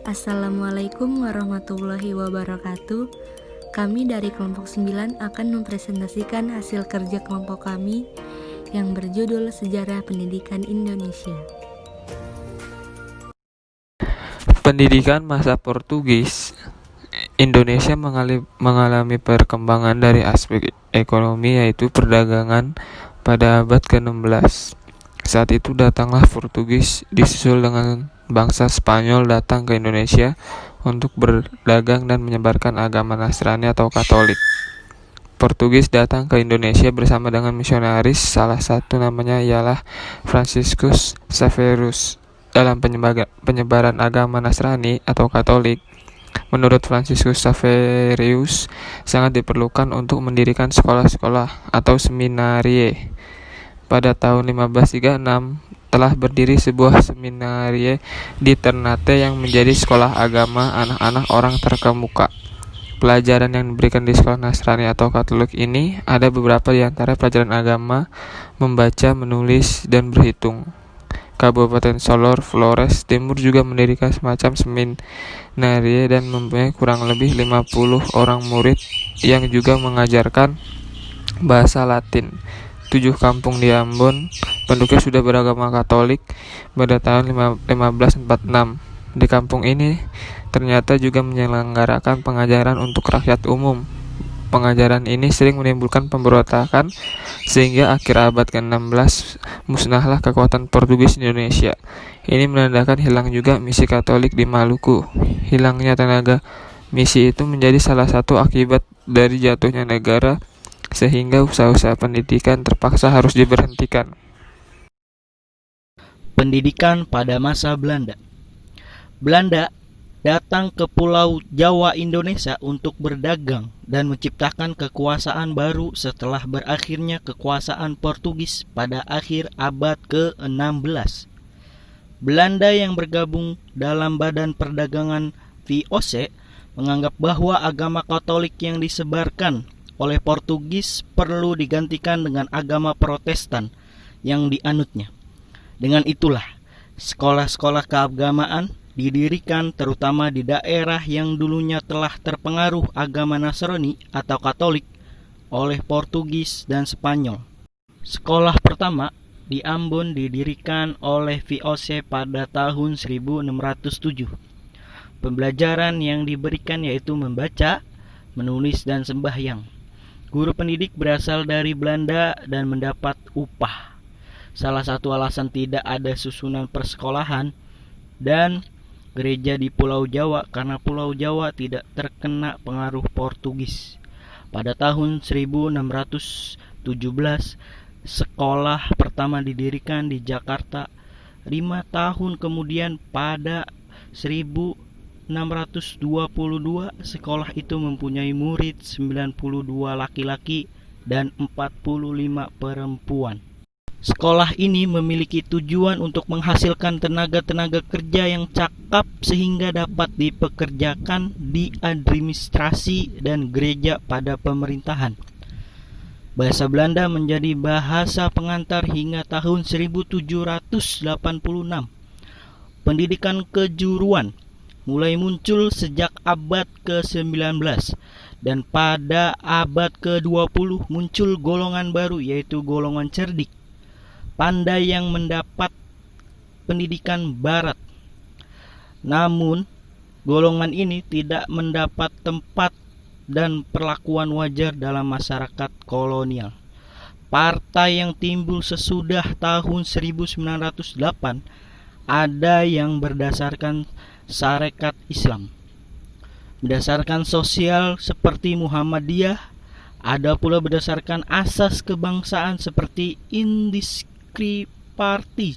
Assalamualaikum warahmatullahi wabarakatuh. Kami dari kelompok 9 akan mempresentasikan hasil kerja kelompok kami yang berjudul Sejarah Pendidikan Indonesia. Pendidikan masa Portugis, Indonesia mengalami perkembangan dari aspek ekonomi, yaitu perdagangan pada abad ke-16. Saat itu datanglah Portugis disusul dengan bangsa Spanyol datang ke Indonesia untuk berdagang dan menyebarkan agama Nasrani atau Katolik. Portugis datang ke Indonesia bersama dengan misionaris, salah satu namanya ialah Franciscus Xavierus. Dalam penyebaran agama Nasrani atau Katolik, menurut Franciscus Xavierus, sangat diperlukan untuk mendirikan sekolah-sekolah atau seminarie. Pada tahun 1536, telah berdiri sebuah seminarie di Ternate yang menjadi sekolah agama anak-anak orang terkemuka. Pelajaran yang diberikan di sekolah Nasrani atau Katolik ini ada beberapa di antara pelajaran agama, membaca, menulis, dan berhitung. Kabupaten Solor, Flores Timur juga mendirikan semacam seminarie dan mempunyai kurang lebih 50 orang murid yang juga mengajarkan bahasa Latin. 7 kampung di Ambon, penduduknya sudah beragama Katolik pada tahun 1546. Di kampung ini ternyata juga menyelenggarakan pengajaran untuk rakyat umum. Pengajaran ini sering menimbulkan pemberontakan sehingga akhir abad ke-16 musnahlah kekuatan Portugis di Indonesia. Ini menandakan hilang juga misi Katolik di Maluku. Hilangnya tenaga misi itu menjadi salah satu akibat dari jatuhnya negara, sehingga usaha-usaha pendidikan terpaksa harus diberhentikan. Pendidikan pada masa Belanda. Belanda datang ke Pulau Jawa Indonesia untuk berdagang dan menciptakan kekuasaan baru setelah berakhirnya kekuasaan Portugis pada akhir abad ke-16. Belanda yang bergabung dalam Badan Perdagangan VOC menganggap bahwa agama Katolik yang disebarkan oleh Portugis perlu digantikan dengan agama Protestan yang dianutnya. Dengan itulah, sekolah-sekolah keagamaan didirikan terutama di daerah yang dulunya telah terpengaruh agama Nasrani atau Katolik oleh Portugis dan Spanyol. Sekolah pertama di Ambon didirikan oleh VOC pada tahun 1607. Pembelajaran yang diberikan yaitu membaca, menulis, dan sembahyang. Guru pendidik berasal dari Belanda dan mendapat upah. Salah satu alasan tidak ada susunan persekolahan dan gereja di Pulau Jawa karena Pulau Jawa tidak terkena pengaruh Portugis. Pada tahun 1617, sekolah pertama didirikan di Jakarta. 5 tahun kemudian pada 1622, sekolah itu mempunyai murid 92 laki-laki dan 45 perempuan. Sekolah ini memiliki tujuan untuk menghasilkan tenaga-tenaga kerja yang cakap sehingga dapat dipekerjakan di administrasi dan gereja pada pemerintahan. Bahasa Belanda menjadi bahasa pengantar hingga tahun 1786. Pendidikan kejuruan mulai muncul sejak abad ke-19 dan pada abad ke-20 muncul golongan baru yaitu golongan cerdik, pandai yang mendapat pendidikan barat. Namun, golongan ini tidak mendapat tempat dan perlakuan wajar dalam masyarakat kolonial. Partai yang timbul sesudah tahun 1908 ada yang berdasarkan Sarekat Islam, berdasarkan sosial seperti Muhammadiyah, ada pula berdasarkan asas kebangsaan seperti Indiscri Partij.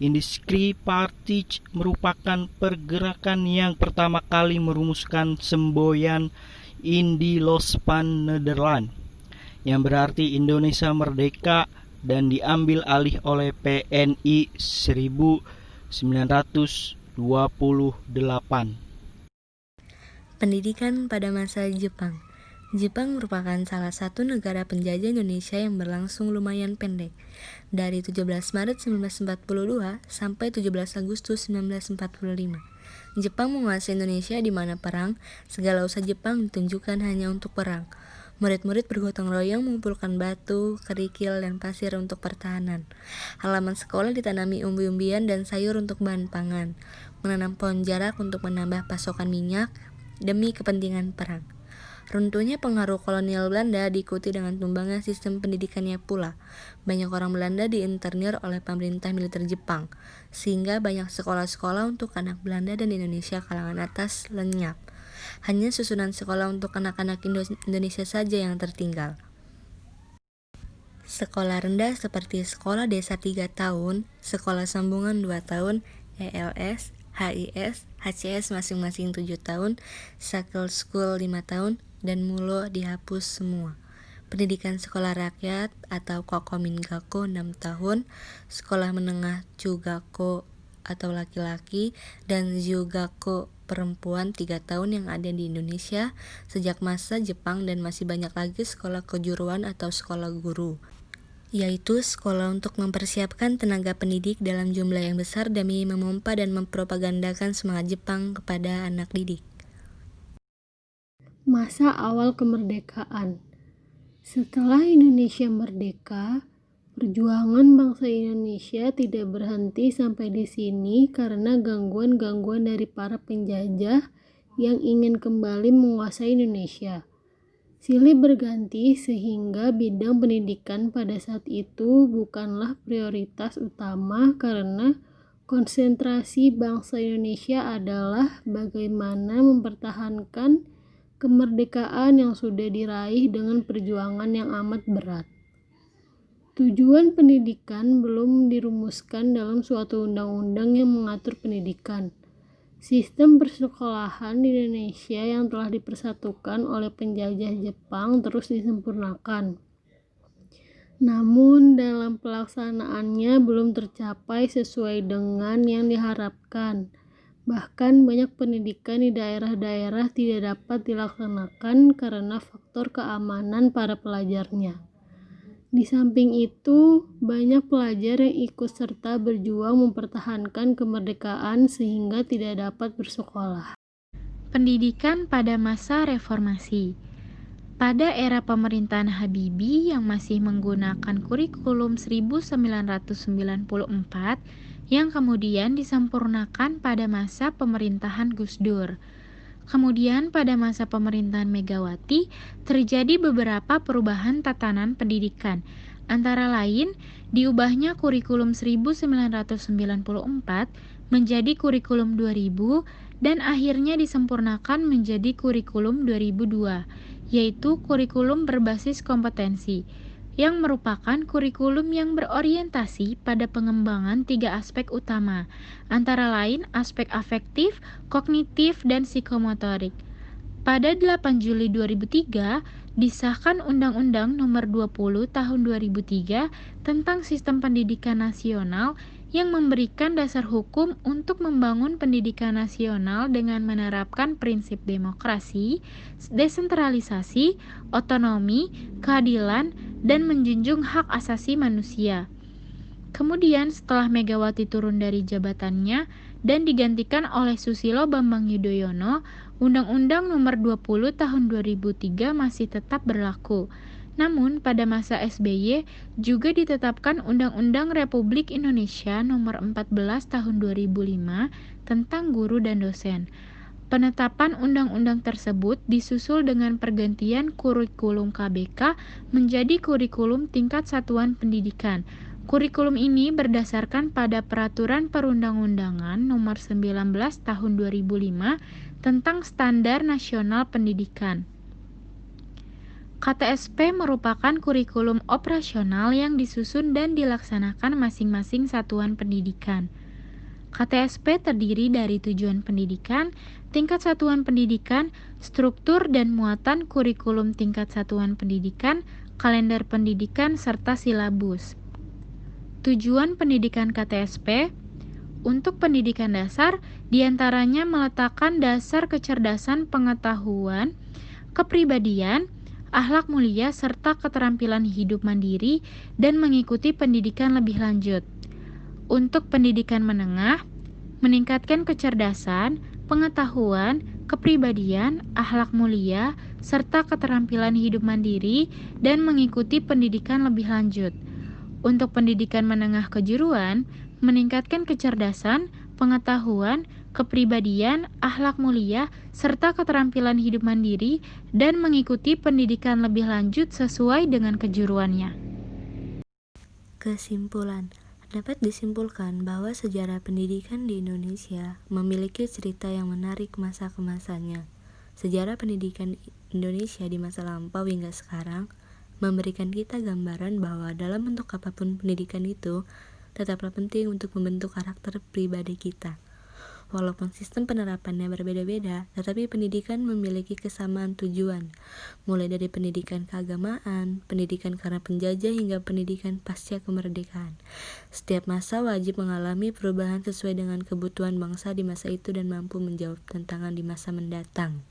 Indiscri Partij merupakan pergerakan yang pertama kali merumuskan semboyan Indilospan Nederland, yang berarti Indonesia Merdeka, dan diambil alih oleh PNI 1928. Pendidikan pada masa Jepang. Jepang merupakan salah satu negara penjajah Indonesia yang berlangsung lumayan pendek, dari 17 Maret 1942 sampai 17 Agustus 1945. Jepang menguasai Indonesia di mana perang, segala usaha Jepang ditunjukkan hanya untuk perang. Murid-murid bergotong royong mengumpulkan batu, kerikil, dan pasir untuk pertahanan. Halaman sekolah ditanami umbi-umbian dan sayur untuk bahan pangan. Menanam pohon jarak untuk menambah pasokan minyak demi kepentingan perang. Runtuhnya pengaruh kolonial Belanda diikuti dengan tumbangnya sistem pendidikannya pula. Banyak orang Belanda diinternir oleh pemerintah militer Jepang, sehingga banyak sekolah-sekolah untuk anak Belanda dan Indonesia kalangan atas lenyap. Hanya susunan sekolah untuk anak-anak Indonesia saja yang tertinggal. Sekolah rendah seperti sekolah desa 3 tahun, sekolah sambungan 2 tahun, ELS, HIS, HCS masing-masing 7 tahun, Cycle School 5 tahun, dan Mulo dihapus semua. Pendidikan sekolah rakyat atau Kokomingako 6 tahun, sekolah menengah Chugako atau laki-laki, dan Zyugako perempuan 3 tahun yang ada di Indonesia sejak masa Jepang, dan masih banyak lagi sekolah kejuruan atau sekolah guru, yaitu sekolah untuk mempersiapkan tenaga pendidik dalam jumlah yang besar demi memompa dan mempropagandakan semangat Jepang kepada anak didik. Masa awal kemerdekaan. Setelah Indonesia merdeka, perjuangan bangsa Indonesia tidak berhenti sampai di sini karena gangguan-gangguan dari para penjajah yang ingin kembali menguasai Indonesia. Silih berganti sehingga bidang pendidikan pada saat itu bukanlah prioritas utama karena konsentrasi bangsa Indonesia adalah bagaimana mempertahankan kemerdekaan yang sudah diraih dengan perjuangan yang amat berat. Tujuan pendidikan belum dirumuskan dalam suatu undang-undang yang mengatur pendidikan. Sistem persekolahan di Indonesia yang telah dipersatukan oleh penjajah Jepang terus disempurnakan. Namun dalam pelaksanaannya belum tercapai sesuai dengan yang diharapkan. Bahkan banyak pendidikan di daerah-daerah tidak dapat dilaksanakan karena faktor keamanan para pelajarnya. Di samping itu, banyak pelajar yang ikut serta berjuang mempertahankan kemerdekaan sehingga tidak dapat bersekolah. Pendidikan pada masa reformasi. Pada era pemerintahan Habibie yang masih menggunakan kurikulum 1994 yang kemudian disempurnakan pada masa pemerintahan Gus Dur. Kemudian pada masa pemerintahan Megawati terjadi beberapa perubahan tatanan pendidikan. Antara lain, diubahnya kurikulum 1994 menjadi kurikulum 2000 dan akhirnya disempurnakan menjadi kurikulum 2002, yaitu kurikulum berbasis kompetensi, yang merupakan kurikulum yang berorientasi pada pengembangan 3 aspek utama, antara lain aspek afektif, kognitif, dan psikomotorik. Pada 8 Juli 2003, disahkan Undang-Undang Nomor 20 Tahun 2003 tentang Sistem Pendidikan Nasional yang memberikan dasar hukum untuk membangun pendidikan nasional dengan menerapkan prinsip demokrasi, desentralisasi, otonomi, keadilan, dan menjunjung hak asasi manusia. Kemudian setelah Megawati turun dari jabatannya dan digantikan oleh Susilo Bambang Yudhoyono, Undang-Undang Nomor 20 Tahun 2003 masih tetap berlaku. Namun pada masa SBY juga ditetapkan Undang-Undang Republik Indonesia Nomor 14 Tahun 2005 tentang guru dan dosen. Penetapan undang-undang tersebut disusul dengan pergantian kurikulum KBK menjadi kurikulum tingkat satuan pendidikan. Kurikulum ini berdasarkan pada Peraturan Perundang-undangan Nomor 19 Tahun 2005 tentang Standar Nasional Pendidikan. KTSP merupakan kurikulum operasional yang disusun dan dilaksanakan masing-masing satuan pendidikan. KTSP terdiri dari tujuan pendidikan, tingkat satuan pendidikan, struktur dan muatan kurikulum tingkat satuan pendidikan, kalender pendidikan, serta silabus. Tujuan pendidikan KTSP untuk pendidikan dasar diantaranya meletakkan dasar kecerdasan pengetahuan, kepribadian, akhlak mulia, serta keterampilan hidup mandiri dan mengikuti pendidikan lebih lanjut. Untuk pendidikan menengah, meningkatkan kecerdasan, pengetahuan, kepribadian, akhlak mulia, serta keterampilan hidup mandiri, dan mengikuti pendidikan lebih lanjut. Untuk pendidikan menengah kejuruan, meningkatkan kecerdasan, pengetahuan, kepribadian, akhlak mulia, serta keterampilan hidup mandiri, dan mengikuti pendidikan lebih lanjut sesuai dengan kejuruannya. Kesimpulan, dapat disimpulkan bahwa sejarah pendidikan di Indonesia memiliki cerita yang menarik masa ke masanya. Sejarah pendidikan Indonesia di masa lampau hingga sekarang memberikan kita gambaran bahwa dalam bentuk apapun pendidikan itu, tetaplah penting untuk membentuk karakter pribadi kita. Walaupun sistem penerapannya berbeda-beda, tetapi pendidikan memiliki kesamaan tujuan, mulai dari pendidikan keagamaan, pendidikan karena penjajah, hingga pendidikan pasca kemerdekaan. Setiap masa wajib mengalami perubahan sesuai dengan kebutuhan bangsa di masa itu dan mampu menjawab tantangan di masa mendatang.